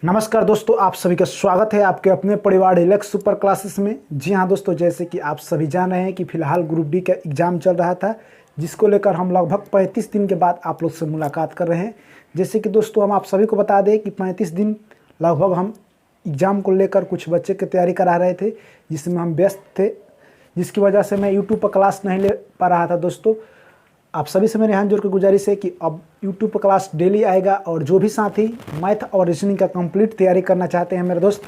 नमस्कार दोस्तों, आप सभी का स्वागत है आपके अपने परिवार डिलक्स सुपर क्लासेस में। जी हाँ दोस्तों, जैसे कि आप सभी जान रहे हैं कि फ़िलहाल ग्रुप डी का एग्ज़ाम चल रहा था, जिसको लेकर हम लगभग 35 दिन के बाद आप लोग से मुलाकात कर रहे हैं। जैसे कि दोस्तों हम आप सभी को बता दें कि 35 दिन लगभग हम एग्ज़ाम को लेकर कुछ बच्चे की तैयारी करा रहे थे, जिसमें हम व्यस्त थे, जिसकी वजह से मैं यूट्यूब पर क्लास नहीं ले पा रहा था। दोस्तों आप सभी से मेरे हाथ जोड़ के गुजारिश है कि अब यूट्यूब पर क्लास डेली आएगा, और जो भी साथी मैथ और रीजनिंग का कंप्लीट तैयारी करना चाहते हैं मेरे दोस्त,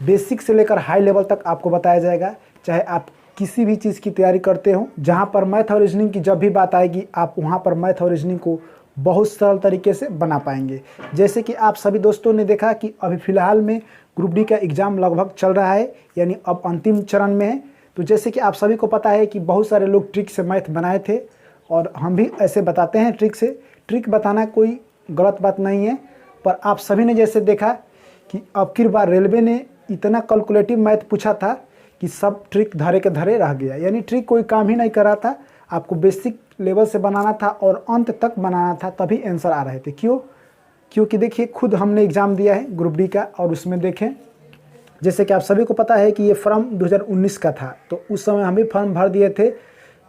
बेसिक से लेकर हाई लेवल तक आपको बताया जाएगा। चाहे आप किसी भी चीज़ की तैयारी करते हो, जहां पर मैथ और रीजनिंग की जब भी बात आएगी, आप वहां पर मैथ और रीजनिंग को बहुत सरल तरीके से बना पाएंगे। जैसे कि आप सभी दोस्तों ने देखा कि अभी फ़िलहाल में ग्रुप डी का एग्ज़ाम लगभग चल रहा है, यानी अब अंतिम चरण में है। तो जैसे कि आप सभी को पता है कि बहुत सारे लोग ट्रिक से मैथ बनाए थे, और हम भी ऐसे बताते हैं ट्रिक से। ट्रिक बताना कोई गलत बात नहीं है, पर आप सभी ने जैसे देखा कि अब की बार रेलवे ने इतना कैलकुलेटिव मैथ पूछा था कि सब ट्रिक धरे के धरे रह गया, यानी ट्रिक कोई काम ही नहीं कर रहा था। आपको बेसिक लेवल से बनाना था और अंत तक बनाना था, तभी आंसर आ रहे थे। क्योंकि देखिए, खुद हमने एग्ज़ाम दिया है ग्रुप डी का, और उसमें देखें जैसे कि आप सभी को पता है कि ये फॉर्म 2019 का था, तो उस समय हम भी फॉर्म भर दिए थे।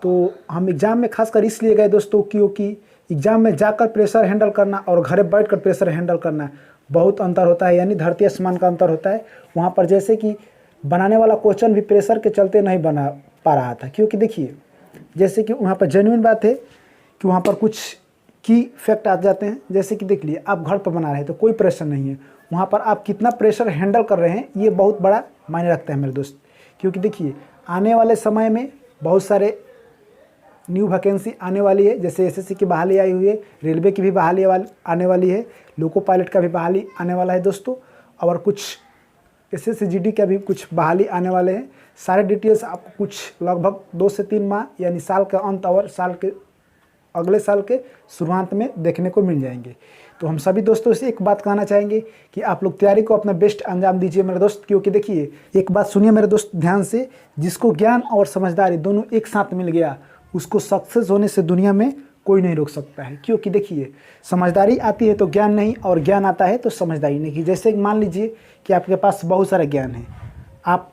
तो हम एग्ज़ाम में खासकर इसलिए गए दोस्तों, क्योंकि एग्ज़ाम में जाकर प्रेशर हैंडल करना और घरे बैठकर प्रेशर हैंडल करना बहुत अंतर होता है, यानी धरती आसमान का अंतर होता है। वहाँ पर जैसे कि बनाने वाला क्वेश्चन भी प्रेशर के चलते नहीं बना पा रहा था, क्योंकि देखिए जैसे कि वहाँ पर जेन्युइन बात है कि वहाँ पर कुछ की फैक्ट आ जाते हैं। जैसे कि देख लिए, आप घर पर बना रहे हैं तो कोई प्रेशर नहीं है, वहाँ पर आप कितना प्रेशर हैंडल कर रहे हैं ये बहुत बड़ा मायने रखता है मेरे दोस्त। क्योंकि देखिए, आने वाले समय में बहुत सारे न्यू वैकेंसी आने वाली है, जैसे एसएससी की बहाली आई हुई है, रेलवे की भी बहाली आने वाली है, लोको पायलट का भी बहाली आने वाला है दोस्तों, और कुछ एसएससी जीडी का भी कुछ बहाली आने वाले हैं। सारे डिटेल्स आपको कुछ लगभग 2 से 3 माह, यानी साल का अंत और अगले साल के शुरुआत में देखने को मिल जाएंगे। तो हम सभी दोस्तों से एक बात कहना चाहेंगे कि आप लोग तैयारी को अपना बेस्ट अंजाम दीजिए मेरे दोस्त। क्योंकि देखिए, एक बात सुनिए मेरे दोस्त ध्यान से, जिसको ज्ञान और समझदारी दोनों एक साथ मिल गया, उसको सक्सेस होने से दुनिया में कोई नहीं रोक सकता है। क्योंकि देखिए, समझदारी आती है तो ज्ञान नहीं, और ज्ञान आता है तो समझदारी नहीं। जैसे मान लीजिए कि आपके पास बहुत सारा ज्ञान है, आप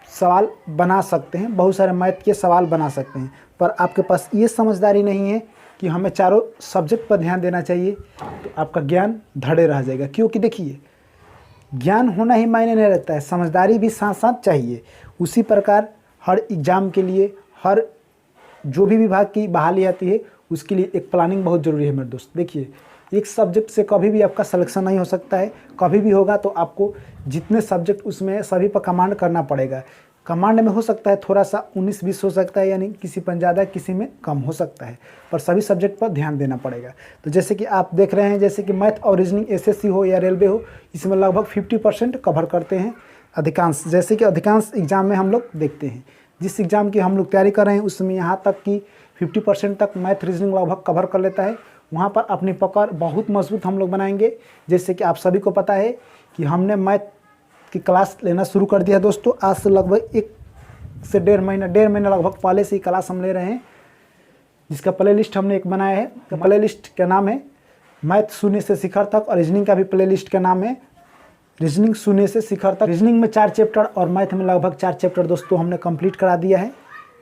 सवाल बना सकते हैं, बहुत सारे मैथ के सवाल बना सकते हैं, पर आपके पास ये समझदारी नहीं है कि हमें चारों सब्जेक्ट पर ध्यान देना चाहिए, तो आपका ज्ञान धड़े रह जाएगा। क्योंकि देखिए, ज्ञान होना ही मायने नहीं रखता है, समझदारी भी साथ साथ चाहिए। उसी प्रकार हर एग्ज़ाम के लिए, हर जो भी विभाग की बहाली आती है, उसके लिए एक प्लानिंग बहुत ज़रूरी है मेरे दोस्त। देखिए, एक सब्जेक्ट से कभी भी आपका सिलेक्शन नहीं हो सकता है, कभी भी होगा तो आपको जितने सब्जेक्ट उसमें सभी पर कमांड करना पड़ेगा। कमांड में हो सकता है थोड़ा सा 19-20 हो सकता है, यानी किसी पर ज़्यादा किसी में कम हो सकता है, पर सभी सब्जेक्ट पर ध्यान देना पड़ेगा। तो जैसे कि आप देख रहे हैं, जैसे कि मैथ और रीजनिंग एसएससी हो या रेलवे हो, इसमें लगभग 50% कवर करते हैं अधिकांश। जैसे कि अधिकांश एग्ज़ाम में हम लोग देखते हैं, जिस एग्ज़ाम की हम लोग तैयारी कर रहे हैं उसमें यहाँ तक कि 50% तक मैथ रीजनिंग लगभग कवर कर लेता है। वहाँ पर अपनी पकड़ बहुत मजबूत हम लोग बनाएंगे। जैसे कि आप सभी को पता है कि हमने मैथ की क्लास लेना शुरू कर दिया दोस्तों, आज से लगभग 1 से डेढ़ महीना लगभग पहले से ही क्लास हम ले रहे हैं, जिसका प्ले लिस्ट हमने एक बनाया है। तो प्ले लिस्ट का नाम है मैथ शून्य से शिखर तक, और रीजनिंग का भी प्ले लिस्ट का नाम है रीजनिंग शून्य से शिखर तक। रीजनिंग में 4 चैप्टर और मैथ में लगभग 4 चैप्टर दोस्तों हमने कंप्लीट करा दिया है।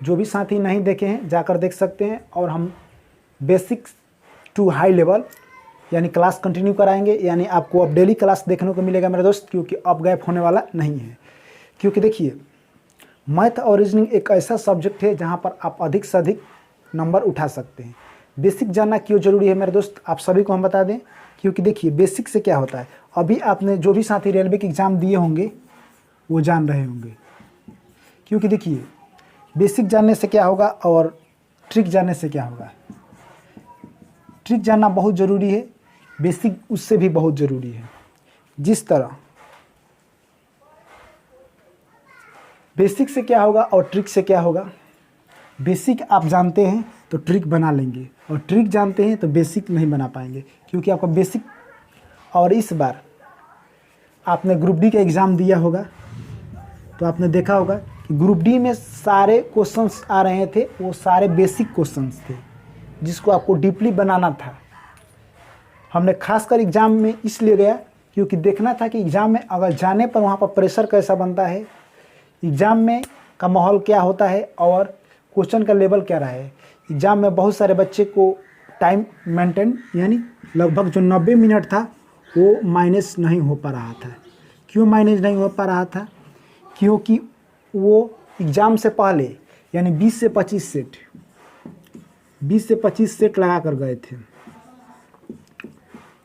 जो भी साथी नहीं देखे हैं जाकर देख सकते हैं, और हम बेसिक टू हाई लेवल यानी क्लास कंटिन्यू कराएंगे, यानी आपको अब डेली क्लास देखने को मिलेगा मेरे दोस्त, क्योंकि अब गैप होने वाला नहीं है। क्योंकि देखिए, मैथ और रीजनिंग एक ऐसा सब्जेक्ट है जहाँ पर आप अधिक से अधिक नंबर उठा सकते हैं। बेसिक जानना क्यों ज़रूरी है मेरे दोस्त, आप सभी को हम बता दें। क्योंकि देखिए, बेसिक से क्या होता है, अभी आपने जो भी साथी रेलवे के एग्ज़ाम दिए होंगे वो जान रहे होंगे। क्योंकि देखिए, बेसिक जानने से क्या होगा और ट्रिक जानने से क्या होगा। ट्रिक जानना बहुत ज़रूरी है, बेसिक उससे भी बहुत ज़रूरी है। जिस तरह बेसिक से क्या होगा और ट्रिक से क्या होगा, बेसिक आप जानते हैं तो ट्रिक बना लेंगे, और ट्रिक जानते हैं तो बेसिक नहीं बना पाएंगे। क्योंकि आपका बेसिक, और इस बार आपने ग्रुप डी का एग्ज़ाम दिया होगा तो आपने देखा होगा कि ग्रुप डी में सारे क्वेश्चंस आ रहे थे, वो सारे बेसिक क्वेश्चंस थे जिसको आपको डीपली बनाना था। हमने खासकर एग्ज़ाम में इसलिए गया क्योंकि देखना था कि एग्ज़ाम में अगर जाने पर वहाँ पर प्रेशर कैसा बनता है, एग्ज़ाम में का माहौल क्या होता है और क्वेश्चन का लेवल क्या रहा है। एग्ज़ाम में बहुत सारे बच्चे को टाइम मेंटेन यानी लगभग जो 90 मिनट था वो माइनस नहीं हो पा रहा था। क्यों माइनस नहीं हो पा रहा था? क्योंकि वो एग्ज़ाम से पहले यानी 20 से 25 सेट लगा कर गए थे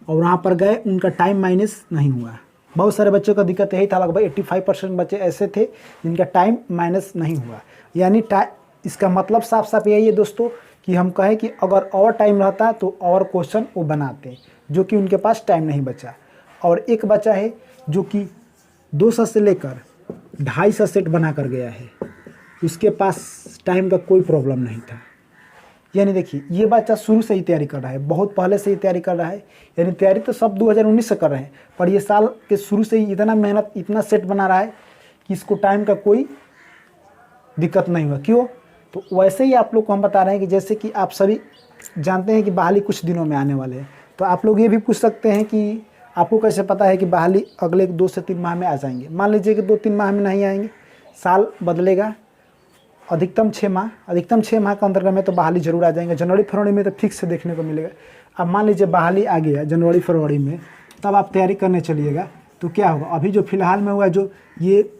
और वहाँ पर गए, उनका टाइम माइनस नहीं हुआ। बहुत सारे बच्चों का दिक्कत यही था, लगभग 85% बच्चे ऐसे थे जिनका टाइम माइनस नहीं हुआ। यानी इसका मतलब साफ साफ यही है दोस्तों कि हम कहें कि अगर और टाइम रहता तो और क्वेश्चन वो बनाते, जो कि उनके पास टाइम नहीं बचा। और एक बच्चा है जो कि 200 से लेकर 250 सेट बना कर गया है, उसके पास टाइम का कोई प्रॉब्लम नहीं था। यानी देखिए ये बच्चा शुरू से ही तैयारी कर रहा है, बहुत पहले से ही तैयारी कर रहा है। यानी तैयारी तो सब 2019 से कर रहे हैं, पर ये साल के शुरू से ही इतना मेहनत, इतना सेट बना रहा है कि इसको टाइम का कोई दिक्कत नहीं हुआ। क्यों? तो वैसे ही आप लोग को हम बता रहे हैं कि जैसे कि आप सभी जानते हैं कि बहाली कुछ दिनों में आने वाले हैं, तो आप लोग ये भी पूछ सकते हैं कि आपको कैसे पता है कि बहाली अगले 2 से 3 माह में आ जाएंगे। मान लीजिए कि 2-3 माह में नहीं आएंगे, साल बदलेगा, अधिकतम 6 माह, अधिकतम 6 माह का अंतर्गत में तो बहाली जरूर आ जाएंगे। जनवरी फरवरी में तो फिक्स से देखने को मिलेगा। अब मान लीजिए बहाली आ गया जनवरी फरवरी में, तब आप तैयारी करने चलिएगा तो क्या होगा? अभी जो फिलहाल में हुआ, जो ये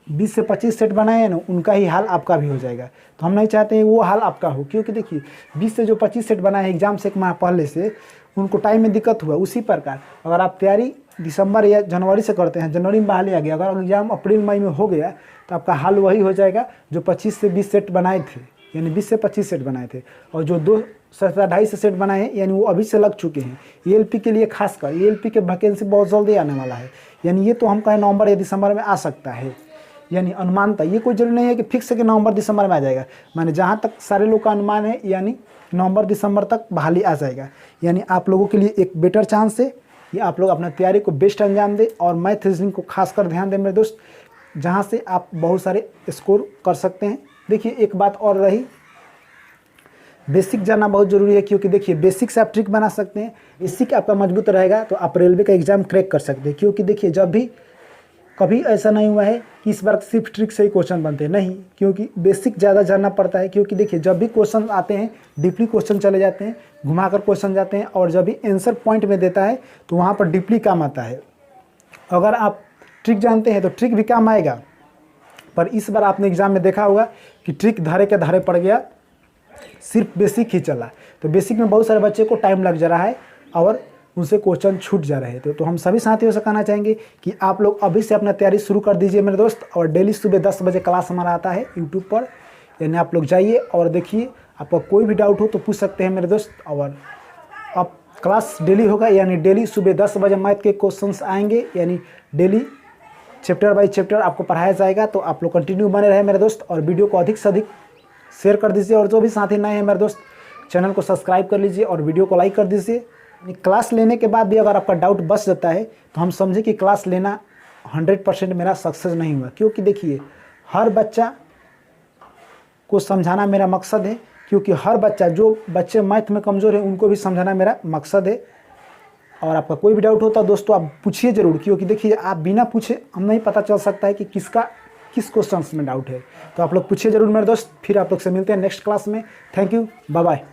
20 से 25 सेट बनाए हैं ना, उनका ही हाल आपका भी हो जाएगा। तो हम नहीं चाहते हैं वो हाल आपका हो, क्योंकि देखिए 20 से जो 25 सेट बनाए हैं एग्जाम से 1 माह पहले से, उनको टाइम में दिक्कत हुआ। उसी प्रकार अगर आप तैयारी दिसंबर या जनवरी से करते हैं, जनवरी में बहाली आ गया, अगर एग्जाम अप्रैल मई में हो गया तो आपका हाल वही हो जाएगा जो 25 से 20 सेट बनाए थे, यानी 20 से 25 सेट बनाए थे। और जो 2 से 2.5 सेट बनाए हैं यानी वो अभी से लग चुके हैं। ELP के लिए खासकर ELP के वैकेंसी बहुत जल्दी आने वाला है, यानी ये तो हम कहें नवंबर या दिसंबर में आ सकता है। यानी अनुमानता ये कोई जरूरी नहीं है कि फिक्स है कि नवंबर दिसंबर में आ जाएगा। माने जहाँ तक सारे लोग का अनुमान है यानी नवंबर दिसंबर तक बहाली आ जाएगा। यानी आप लोगों के लिए एक बेटर चांस है कि आप लोग अपना तैयारी को बेस्ट अंजाम दें और मैथ रीजनिंग को खासकर ध्यान दें मेरे दोस्त, जहाँ से आप बहुत सारे स्कोर कर सकते हैं। देखिए एक बात और रही, बेसिक जानना बहुत ज़रूरी है, क्योंकि देखिए बेसिक से आप ट्रिक बना सकते हैं। बेसिक आपका मजबूत रहेगा तो आप रेलवे का एग्ज़ाम क्रैक कर सकते हैं। क्योंकि देखिए जब भी कभी ऐसा नहीं हुआ है कि इस बार सिर्फ ट्रिक से ही क्वेश्चन बनते हैं, नहीं, क्योंकि बेसिक ज़्यादा जानना पड़ता है। क्योंकि देखिए जब भी क्वेश्चन आते हैं डीपली क्वेश्चन चले जाते हैं, घुमाकर क्वेश्चन जाते हैं, और जब भी आंसर पॉइंट में देता है तो वहाँ पर डीपली काम आता है। अगर आप ट्रिक जानते हैं तो ट्रिक भी काम आएगा, पर इस बार आपने एग्ज़ाम में देखा होगा कि ट्रिक धारे के धारे पड़ गया, सिर्फ बेसिक ही चला। तो बेसिक में बहुत सारे बच्चे को टाइम लग जा रहा है और उनसे क्वेश्चन छूट जा रहे थे। तो हम सभी साथियों से कहना चाहेंगे कि आप लोग अभी से अपना तैयारी शुरू कर दीजिए मेरे दोस्त। और डेली सुबह 10 बजे क्लास हमारा आता है यूट्यूब पर, यानी आप लोग जाइए और देखिए। आपका कोई भी डाउट हो तो पूछ सकते हैं मेरे दोस्त। और अब क्लास डेली होगा, यानी डेली सुबह 10 बजे मैथ के क्वेश्चंस आएंगे, यानी डेली चैप्टर बाय चैप्टर आपको पढ़ाया जाएगा। तो आप लोग कंटिन्यू बने रहे मेरे दोस्त, और वीडियो को अधिक से अधिक शेयर कर दीजिए। और जो भी साथी नए हैं मेरे दोस्त, चैनल को सब्सक्राइब कर लीजिए और वीडियो को लाइक कर दीजिए। क्लास लेने के बाद भी अगर आपका डाउट बच जाता है तो हम समझे कि क्लास लेना 100% मेरा सक्सेस नहीं हुआ। क्योंकि देखिए हर बच्चा को समझाना मेरा मकसद है, क्योंकि हर बच्चा, जो बच्चे मैथ में कमज़ोर है उनको भी समझाना मेरा मकसद है। और आपका कोई भी डाउट होता है दोस्तों आप पूछिए ज़रूर, क्योंकि देखिए आप बिना पूछे हम नहीं पता चल सकता है कि किस क्वेश्चन में डाउट है। तो आप लोग पूछिए ज़रूर मेरे दोस्त। फिर आप लोग से मिलते हैं नेक्स्ट क्लास में। Thank you, bye bye.